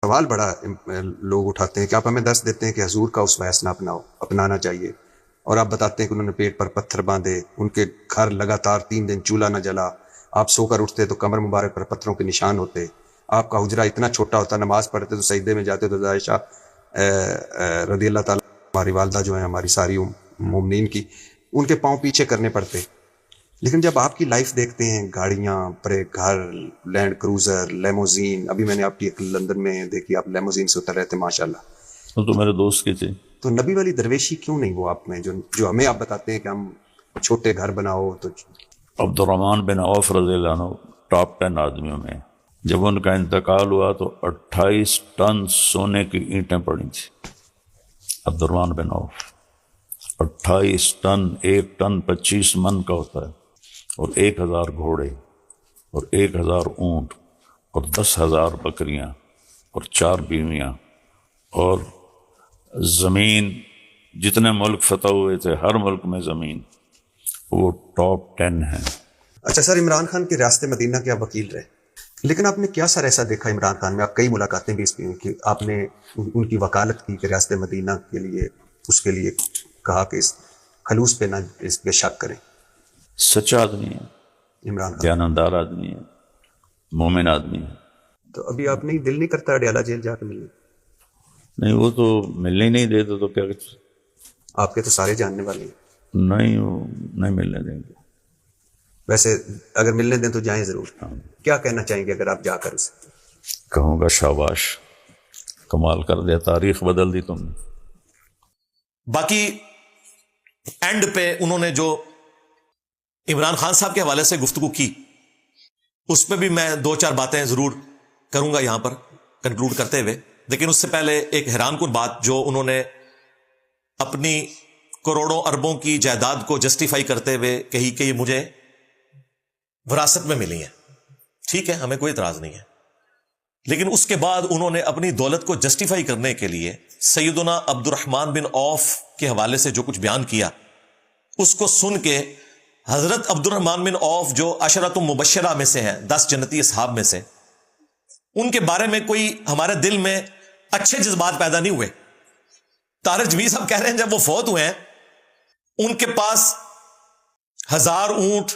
سوال بڑا لوگ اٹھاتے ہیں کہ آپ ہمیں دس دیتے ہیں کہ حضور کا اس ویس نہ اپنانا چاہیے، اور آپ بتاتے ہیں کہ انہوں نے پیٹ پر پتھر باندھے، ان کے گھر لگاتار 3 دن چولہا نہ جلا، آپ سو کر اٹھتے تو کمر مبارک پر پتھروں کے نشان ہوتے، آپ کا حجرہ اتنا چھوٹا ہوتا، نماز پڑھتے تو سجدے میں جاتے تو عائشہ رضی اللہ تعالیٰ ہماری والدہ جو ہیں ہماری ساری مومنین کی، ان کے پاؤں پیچھے کرنے پڑتے. لیکن جب آپ کی لائف دیکھتے ہیں، گاڑیاں، بڑے گھر، لینڈ کروزر، لیموزین، ابھی میں نے آپ کی لندن میں دیکھی، آپ لیموزین سے اتر رہے تھے ماشاءاللہ. وہ تو میرے دوست کی تھی. تو نبی والی درویشی کیوں نہیں وہ آپ میں، جو ہمیں آپ بتاتے ہیں کہ ہم چھوٹے گھر بناؤ تو. عبد الرحمن بن عوف رضی اللہ عنہ ٹاپ 10 آدمیوں میں، جب ان کا انتقال ہوا تو 28 ٹن سونے کی اینٹیں پڑی تھیں. عبد الرحمن بن عوف 28 ٹن، 1 ٹن 25 من کا ہوتا ہے، اور 1000 گھوڑے اور 1000 اونٹ اور 10,000 بکریاں اور 4 بیویاں، اور زمین جتنے ملک فتح ہوئے تھے ہر ملک میں زمین، وہ ٹاپ 10 ہیں. اچھا سر، عمران خان کی ریاست مدینہ کے آپ وکیل رہے، لیکن آپ نے کیا سر ایسا دیکھا عمران خان میں؟ آپ کئی ملاقاتیں بھی اس کی کہ آپ نے ان کی وکالت کی کہ ریاست مدینہ کے لیے، اس کے لیے کہا کہ اس خلوص پہ نہ اس پہ شک کریں. سچا آدمی ہے، عمران خان دیانتدار آدمی ہے، مومن آدمی ہے. تو ابھی آپ نہیں دل نہیں کرتا اڈیالہ جیل جا کے ملنے؟ نہیں، وہ تو ملنے ہی نہیں دیتے تو کیا کرتے؟ آپ کے تو سارے جاننے والے ہیں. نہیں، وہ نہیں ملنے دیں گے. ویسے اگر ملنے دیں تو جائیں ضرور. کیا کہنا چاہیں گے اگر آپ جا کر اسے؟ کہوں گا شاباش، کمال کر دیا، تاریخ بدل دی تم نے. باقی اینڈ پہ انہوں نے جو عمران خان صاحب کے حوالے سے گفتگو کی، اس پہ بھی میں 2-4 باتیں ضرور کروں گا یہاں پر کنکلوڈ کرتے ہوئے. لیکن اس سے پہلے ایک حیران کن بات جو انہوں نے اپنی کروڑوں اربوں کی جائیداد کو جسٹیفائی کرتے ہوئے کہی کہ یہ مجھے وراثت میں ملی ہیں. ٹھیک ہے، ہمیں کوئی اعتراض نہیں ہے، لیکن اس کے بعد انہوں نے اپنی دولت کو جسٹیفائی کرنے کے لیے سیدنا عبد الرحمن بن عوف کے حوالے سے جو کچھ بیان کیا، اس کو سن کے حضرت عبد الرحمن بن عوف جو عشرۃ مبشرہ میں سے ہیں، 10 جنتی اصحاب میں سے، ان کے بارے میں کوئی ہمارے دل میں اچھے جذبات پیدا نہیں ہوئے. طارق جمیل صاحب کہہ رہے ہیں جب وہ فوت ہوئے ہیں ان کے پاس 1000 اونٹ،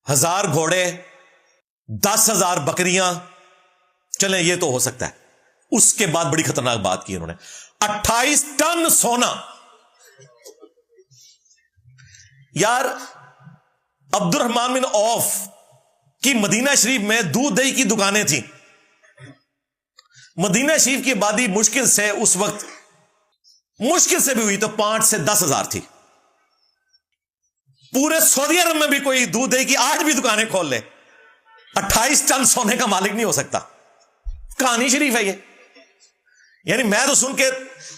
1000 گھوڑے، 10,000 بکریاں، چلیں یہ تو ہو سکتا ہے. اس کے بعد بڑی خطرناک بات کی انہوں نے، 28 ٹن سونا. یار عبد الرحمن بن عوف کی مدینہ شریف میں دودھ دہی کی دکانیں تھیں. مدینہ شریف کی آبادی مشکل سے اس وقت مشکل سے بھی ہوئی تو 5 سے 10 ہزار تھی. پورے سعودی عرب میں بھی کوئی دودھ دہی کی 8 بھی دکانیں کھول لے، 28 ٹن سونے کا مالک نہیں ہو سکتا. کہانی شریف ہے یہ. یعنی میں تو سن کے،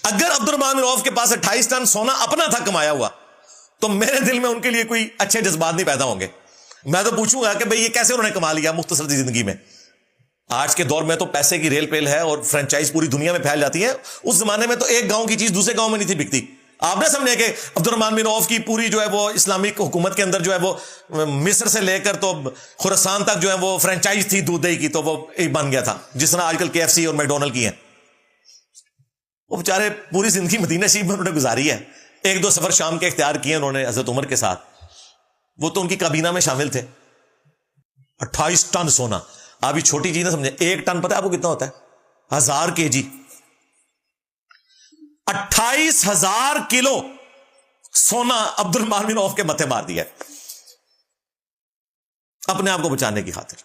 اگر عبد الرحمن بن عوف کے پاس 28 ٹن سونا اپنا تھا کمایا ہوا، تو میرے دل میں ان کے لیے کوئی اچھے جذبات نہیں پیدا ہوں گے. میں تو پوچھوں گا کہ بھئی یہ کیسے انہوں نے کما لیا مختصر سی زندگی میں. آج کے دور میں تو پیسے کی ریل پیل ہے اور فرینچائز پوری دنیا میں پھیل جاتی ہے. اس زمانے میں تو ایک گاؤں کی چیز دوسرے گاؤں میں نہیں تھی بکتی. آپ نے سمجھے کہ عبد الرحمن بن عوف کی پوری جو ہے وہ اسلامک حکومت کے اندر جو ہے وہ مصر سے لے کر تو خراسان تک جو ہے وہ فرینچائز تھی دودھ دہی کی، تو وہ ایک بن گیا تھا جس طرح آج کل KFC اور میکڈونلڈ کی ہیں. وہ بیچارے پوری زندگی مدینہ شریف میں انہوں نے گزاری ہے. 1-2 سفر شام کے اختیار کیے انہوں نے حضرت عمر کے ساتھ، وہ تو ان کی کابینہ میں شامل تھے. 28 ٹن سونا، آپ یہ چھوٹی چیز نہ سمجھیں. 1 ٹن پتہ ہے آپ کو کتنا ہوتا ہے؟ 1000 kg. 28,000 کلو سونا عبد الرحمن بن عوف کے ماتھے مار دیا اپنے آپ کو بچانے کی خاطر.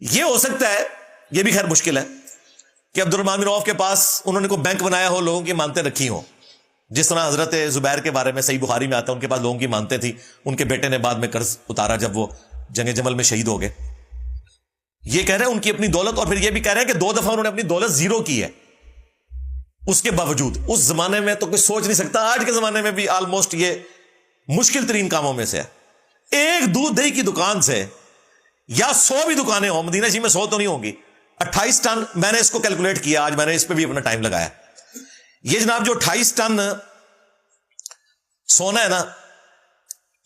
یہ ہو سکتا ہے، یہ بھی خیر مشکل ہے کہ عبد الرحمن بن عوف کے پاس انہوں نے کوئی بینک بنایا ہو، لوگوں کی مانتے رکھی ہوں، جس طرح حضرت زبیر کے بارے میں صحیح بخاری میں آتا ہے ان کے پاس لوگوں کی مانتے تھی. ان کے بیٹے نے بعد میں قرض اتارا جب وہ جنگ جمل میں شہید ہو گئے. یہ کہہ رہے ہیں ان کی اپنی دولت، اور پھر یہ بھی کہہ رہے ہیں کہ 2 دفعہ انہوں نے اپنی دولت زیرو کی ہے. اس کے باوجود اس زمانے میں تو کوئی سوچ نہیں سکتا، آج کے زمانے میں بھی آلموسٹ یہ مشکل ترین کاموں میں سے ہے. ایک دودھ دہی کی دکان سے یا 100 بھی دکانیں ہوں، مدینہ شریف میں 100 تو نہیں ہوں گی، 28 ٹن. میں نے اس کو کیلکولیٹ کیا، آج میں نے اس پہ بھی اپنا ٹائم لگایا. یہ جناب جو 28 ٹن سونا ہے نا،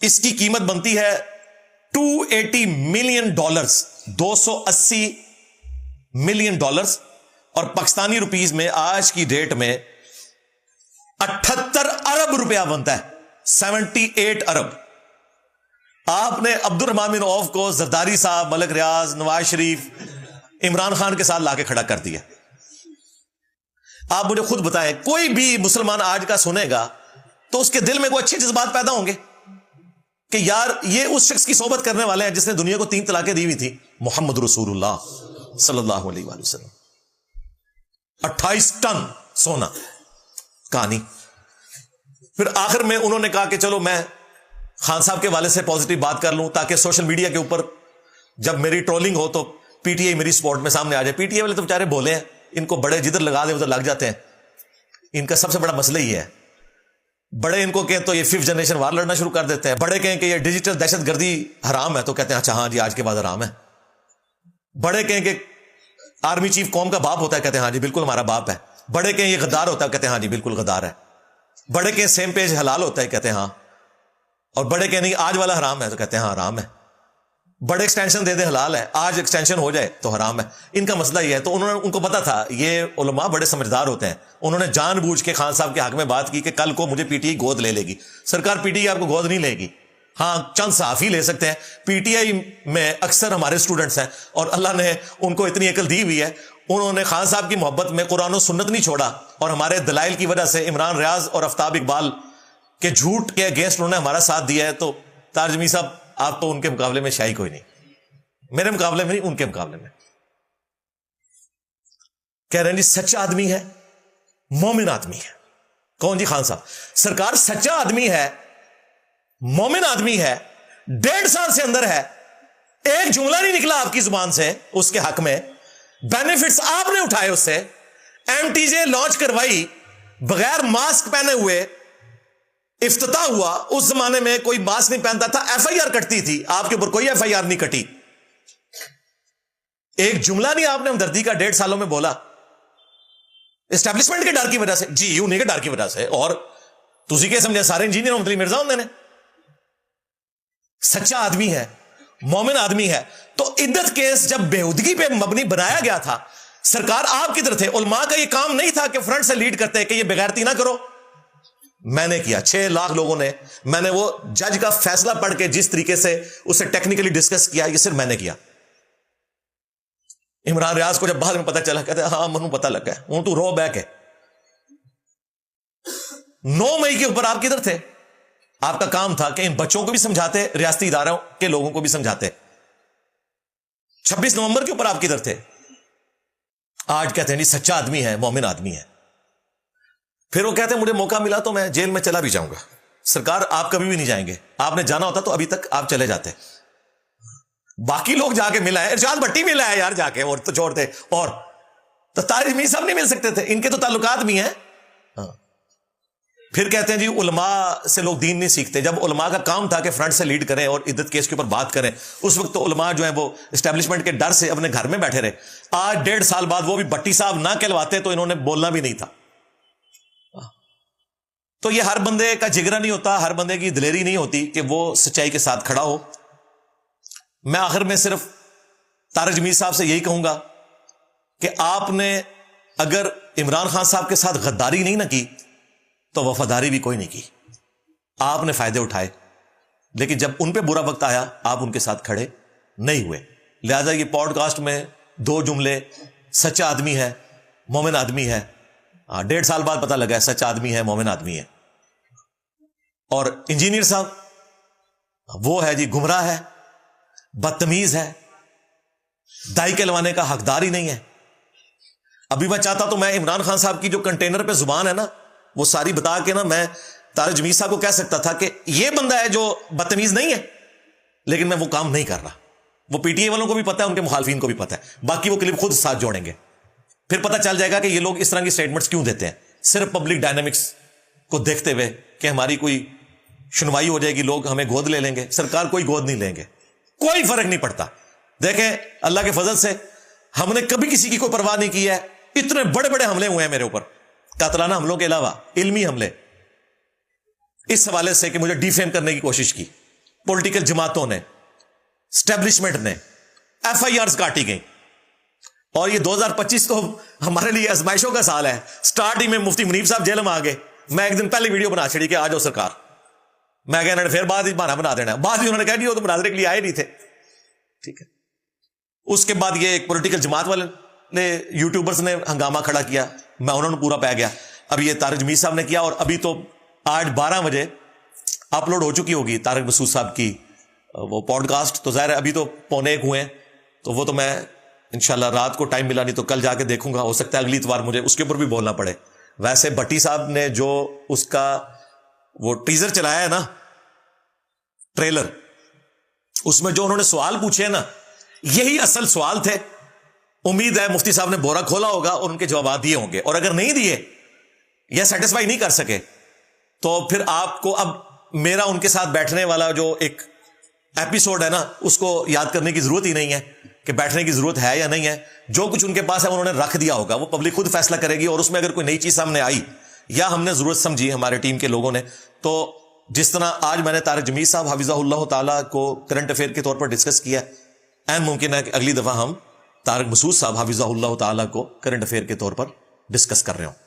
اس کی قیمت بنتی ہے $280 ملین، $280 ملین. اور پاکستانی روپیز میں آج کی ڈیٹ میں 78 ارب روپیہ بنتا ہے, 78 ارب. آپ نے عبد الرحمان بن عوف کو زرداری صاحب, ملک ریاض, نواز شریف, عمران خان کے ساتھ لا کے کھڑا کر دیا. آپ مجھے خود بتائیں, کوئی بھی مسلمان آج کا سنے گا تو اس کے دل میں کوئی اچھے جذبات پیدا ہوں گے کہ یار یہ اس شخص کی صحبت کرنے والے ہیں جس نے دنیا کو 3 طلاقیں دی ہوئی تھی, محمد رسول اللہ صلی اللہ علیہ وآلہ وسلم. 28 ٹن سونا کہانی. پھر آخر میں انہوں نے کہا کہ چلو میں خان صاحب کے والے سے پازیٹیو بات کر لوں تاکہ سوشل میڈیا کے اوپر جب میری ٹرولنگ ہو تو پی ٹی آئی میری سپورٹ میں سامنے آ جائے. پی ٹی آئی والے تو بیچارے بولے ہیں, ان کو بڑے جدھر لگا دیں ادھر لگ جاتے ہیں. ان کا سب سے بڑا مسئلہ ہی ہے, بڑے ان کو کہیں تو یہ 5th جنریشن وار لڑنا شروع کر دیتے ہیں, بڑے کہیں کہ یہ ڈیجیٹل دہشت گردی حرام ہے تو کہتے ہیں اچھا ہاں جی آج کے بعد حرام ہے. بڑے کہیں کہ آرمی چیف قوم کا باپ ہوتا ہے, کہتے ہیں ہاں جی بالکل ہمارا باپ ہے. بڑے کہیں یہ غدار ہوتا ہے, کہتے ہیں ہاں جی بالکل غدار ہے. بڑے کہیں سیم پیج حلال ہوتا ہے, کہتے ہیں ہاں. اور بڑے کہیں نہیں آج والا حرام ہے تو کہتے ہیں ہاں حرام ہے. بڑے ایکسٹینشن دے دے حلال ہے, آج ایکسٹینشن ہو جائے تو حرام ہے. ان کا مسئلہ یہ ہے. تو ان کو پتا تھا, یہ علماء بڑے سمجھدار ہوتے ہیں, انہوں نے جان بوجھ کے خان صاحب کے حق میں بات کی کہ کل کو مجھے پی ٹی آئی گود لے لے گی. سرکار پی ٹی آئی آپ کو گود نہیں لے گی, ہاں چند صحافی لے سکتے ہیں. پی ٹی آئی میں اکثر ہمارے اسٹوڈنٹس ہیں اور اللہ نے ان کو اتنی عقل دی ہوئی ہے, انہوں نے خان صاحب کی محبت میں قرآن و سنت نہیں چھوڑا, اور ہمارے دلائل کی وجہ سے عمران ریاض اور آفتاب اقبال کے جھوٹ کے اگینسٹ انہوں نے ہمارا ساتھ دیا ہے. تو تارجمی صاحب آپ تو ان کے مقابلے میں شاہی کوئی نہیں, میرے مقابلے میں نہیں, ان کے مقابلے میں. کہہ رہے ہیں جی سچا آدمی ہے, مومن آدمی ہے. کون جی؟ خان صاحب. سرکار سچا آدمی ہے, مومن آدمی ہے, 1.5 سال سے اندر ہے, ایک جملہ نہیں نکلا آپ کی زبان سے اس کے حق میں, بینیفٹس آپ نے اٹھائے اس سے, ایم ٹی جے لانچ کروائی, بغیر ماسک پہنے ہوئے افتتاح ہوا. اس زمانے میں کوئی ماسک نہیں پہنتا تھا, ایف آئی آر کٹتی تھی, آپ کے اوپر کوئی ایف آئی آر نہیں کٹی. ایک جملہ نہیں آپ نے ہمدردی کا 1.5 سالوں میں بولا, اسٹیبلشمنٹ کے ڈر کی وجہ سے, جی انہیں کے ڈر کی وجہ سے. اور تسی کیا سمجھے سارے انجینئر مطلب مرزا ہوں نے. سچا آدمی ہے, مومن آدمی ہے. تو عدت کیس جب بےہودگی پہ مبنی بنایا گیا تھا, سرکار آپ کدھر تھے؟ علماء کا یہ کام نہیں تھا کہ فرنٹ سے لیڈ کرتے کہ یہ بغیرتی نہ کرو. میں نے کیا, 6 لاکھ لوگوں نے, میں نے وہ جج کا فیصلہ پڑھ کے جس طریقے سے اسے ٹیکنیکلی ڈسکس کیا, یہ صرف میں نے کیا. عمران ریاض کو جب بعد میں پتا چلا, کہتے ہیں ہاں منو پتا لگا ہے, وہ تو رو بیک ہے. 9 مئی کے اوپر آپ کدھر تھے؟ آپ کا کام تھا کہ ان بچوں کو بھی سمجھاتے, ریاستی اداروں کے لوگوں کو بھی سمجھاتے. 26 نومبر کے اوپر آپ کدھر تھے؟ آج کہتے ہیں جی سچا آدمی ہے, مومن آدمی ہے. پھر وہ کہتے ہیں مجھے موقع ملا تو میں جیل میں چلا بھی جاؤں گا. سرکار آپ کبھی بھی نہیں جائیں گے, آپ نے جانا ہوتا تو ابھی تک آپ چلے جاتے. باقی لوگ جا کے ملا ہے, ارشاد بھٹی ملا ہے یار جا کے, اور تو چھوڑ دے. اور تو طارق میر صاحب نہیں مل سکتے تھے, ان کے تو تعلقات بھی ہیں. پھر کہتے ہیں جی علماء سے لوگ دین نہیں سیکھتے. جب علماء کا کام تھا کہ فرنٹ سے لیڈ کریں اور عدت کیس کے اوپر بات کریں, اس وقت تو علماء جو ہیں وہ اسٹیبلشمنٹ کے ڈر سے اپنے گھر میں بیٹھے رہے. آج 1.5 سال بعد وہ بھی بھٹی صاحب نہ کہلواتے تو انہوں نے بولنا بھی نہیں تھا. تو یہ ہر بندے کا جگرا نہیں ہوتا, ہر بندے کی دلیری نہیں ہوتی کہ وہ سچائی کے ساتھ کھڑا ہو. میں آخر میں صرف طارق جمیل صاحب سے یہی کہوں گا کہ آپ نے اگر عمران خان صاحب کے ساتھ غداری نہیں نہ کی تو وفاداری بھی کوئی نہیں کی. آپ نے فائدے اٹھائے, لیکن جب ان پہ برا وقت آیا آپ ان کے ساتھ کھڑے نہیں ہوئے. لہذا یہ پوڈ کاسٹ میں 2 جملے, سچا آدمی ہے, مومن آدمی ہے. 1.5 سال بعد پتہ لگا ہے سچا آدمی ہے, مومن آدمی ہے. اور انجینئر صاحب وہ ہے جی گمراہ ہے, بدتمیز ہے, دائی کہلوانے کا حقدار ہی نہیں ہے. ابھی میں چاہتا تو میں عمران خان صاحب کی جو کنٹینر پہ زبان ہے نا وہ ساری بتا کے نا میں طارق جمیل صاحب کو کہہ سکتا تھا کہ یہ بندہ ہے جو بدتمیز نہیں ہے, لیکن میں وہ کام نہیں کر رہا. وہ پی ٹی آئی والوں کو بھی پتا ہے, ان کے مخالفین کو بھی پتا ہے. باقی وہ کلپ خود ساتھ جوڑیں گے, پھر پتہ چل جائے گا کہ یہ لوگ اس طرح کی سٹیٹمنٹس کیوں دیتے ہیں. صرف پبلک ڈائنامکس کو دیکھتے ہوئے کہ ہماری کوئی سنوائی ہو جائے گی, لوگ ہمیں گود لے لیں گے. سرکار کوئی گود نہیں لیں گے, کوئی فرق نہیں پڑتا. دیکھیں اللہ کے فضل سے ہم نے کبھی کسی کی کوئی پرواہ نہیں کی ہے. اتنے بڑے بڑے حملے ہوئے ہیں میرے اوپر, قاتلانہ حملوں کے علاوہ علمی حملے, اس حوالے سے کہ مجھے ڈیفیم کرنے کی کوشش کی. پولیٹیکل جماعتوں نے, اسٹیبلشمنٹ نے, ایف آئی آرز کاٹی گئی. اور یہ 2025 تو ہمارے لیے آزمائشوں کا سال ہے. سٹارٹنگ میں مفتی منیب صاحب جیل میں آ گئے, میں ایک دن پہلے ویڈیو بنا چھڑی کہ آ جاؤ سرکار, میں کہا انہوں نے پھر بعد ہی بہانہ بنا دینا, بعد ہی انہوں نے کہا کہ وہ تو مناظرے کے لیے آئے نہیں تھے. ٹھیک ہے, اس کے بعد یہ ایک پولیٹیکل جماعت والے نے, یوٹیوبرز نے ہنگامہ کھڑا کیا, میں انہوں نے پورا پہ گیا. اب یہ طارق جمیل صاحب نے کیا, اور ابھی تو آج 12 بجے اپلوڈ ہو چکی ہوگی طارق مسعود صاحب کی وہ پوڈ کاسٹ, تو ظاہر ہے ابھی تو 1:15 ہوئے ہیں, تو وہ تو میں انشاءاللہ رات کو ٹائم ملا نہیں تو کل جا کے دیکھوں گا, ہو سکتا ہے اگلی اتوار مجھے اس کے اوپر بھی بولنا پڑے. ویسے بھٹی صاحب نے جو اس کا وہ ٹیزر چلایا ہے نا, ٹریلر, اس میں جو انہوں نے سوال پوچھے نا, یہی اصل سوال تھے. امید ہے مفتی صاحب نے بورا کھولا ہوگا اور ان کے جوابات دیے ہوں گے, اور اگر نہیں دیے یا سیٹسفائی نہیں کر سکے تو پھر آپ کو اب میرا ان کے ساتھ بیٹھنے والا جو ایک ایپیسوڈ ہے نا, اس کو یاد کرنے کی ضرورت ہی نہیں ہے کہ بیٹھنے کی ضرورت ہے یا نہیں ہے. جو کچھ ان کے پاس ہے انہوں نے رکھ دیا ہوگا, وہ پبلک خود فیصلہ کرے گی. اور اس میں اگر کوئی نئی چیز سامنے آئی یا ہم نے ضرورت سمجھی ہمارے ٹیم کے لوگوں نے, تو جس طرح آج میں نے طارق جمیل صاحب حفظہ اللہ تعالیٰ کو کرنٹ افیئر کے طور پر ڈسکس کیا, این ممکن ہے کہ اگلی دفعہ ہم طارق مسعود صاحب حفظہ اللہ تعالیٰ کو کرنٹ افیئر کے طور پر ڈسکس کر رہے ہوں.